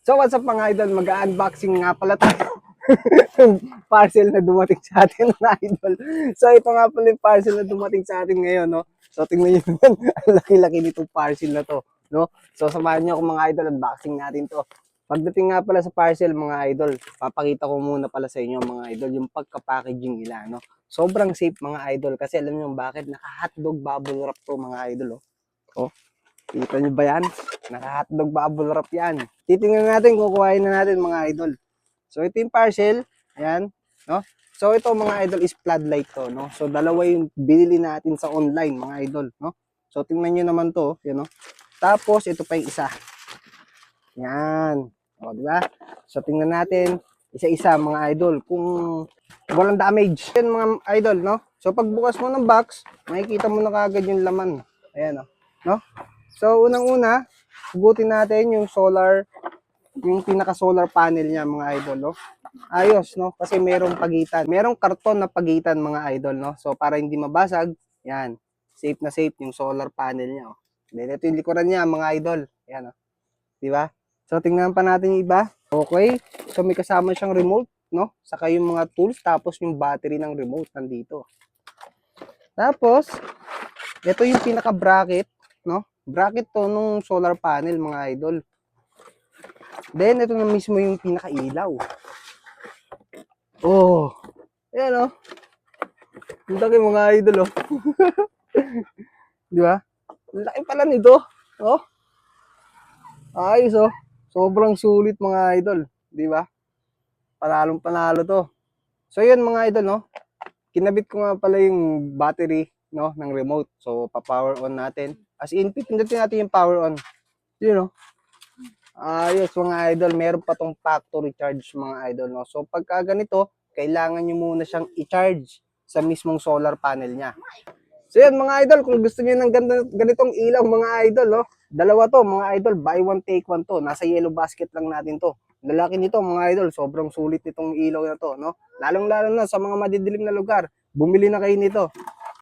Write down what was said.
So what's up mga idol, mag-unboxing nga pala tayo. Parcel na dumating sa atin mga idol. So ito nga pala yung parcel na dumating sa atin ngayon, no? So tingnan niyo naman, ang laki-laki nitong parcel na to, no? So samahan niyo ako mga idol, unboxing natin to. Pagdating nga pala sa parcel mga idol, papakita ko muna pala sa inyo mga idol yung pagka-packaging nila, no? Sobrang safe mga idol kasi alam niyo bakit naka-hotdog bubble wrap to mga idol, oh. Oh, kita nyo ba yan? Naka-hotdog bubble wrap yan. Titingnan natin, kukuhain na natin mga idol. So ito yung parcel. Ayan. No? So ito mga idol is floodlight to. No? So dalawa yung binili natin sa online mga idol. No? So tingnan nyo naman to. Yan, no? Tapos ito pa yung isa. Yan. O, di ba? So tingnan natin isa-isa mga idol kung walang damage. Yan mga idol. No? So pagbukas mo ng box, makikita mo na kagad yung laman. Ayan. No? So, unang-una, hugutin natin yung solar, yung pinaka-solar panel niya, mga idol, no? Ayos, no? Kasi merong pagitan. Merong karton na pagitan, mga idol, no? So, para hindi mabasag, yan. Safe na safe yung solar panel niya, oh. Then, ito yung likuran niya, mga idol. Yan, oh. Diba? So, tingnan pa natin yung iba. Okay. So, may kasama siyang remote, no? Saka yung mga tools, tapos yung battery ng remote nandito. Tapos, ito yung pinaka-bracket, no? Bracket to nung solar panel mga idol. Then ito na mismo yung pinaka-ilaw. Oh. Ayan oh. Ang laki mga idol oh. Di ba? Ang laki pala nito. Oh. Ayos oh. Sobrang sulit mga idol, di ba? Panalong panalo to. So yun mga idol no. Kinabit ko nga pala yung battery no ng remote. So pa-power on natin. As in pindutin natin yung power on. Yun oh. Ayos mga idol, meron pa tong factory charge mga idol, no? So pagka ganito, kailangan nyo muna siyang i-charge sa mismong solar panel niya. So yun mga idol, kung gusto niyo ng ganitong ilaw mga idol, no? Dalawa to mga idol, buy one take one to. Nasa yellow basket lang natin to. Lalaki nito mga idol, sobrang sulit nitong ilaw na to, no? Lalong-lalo na sa mga madidilim na lugar, bumili na kayo nito.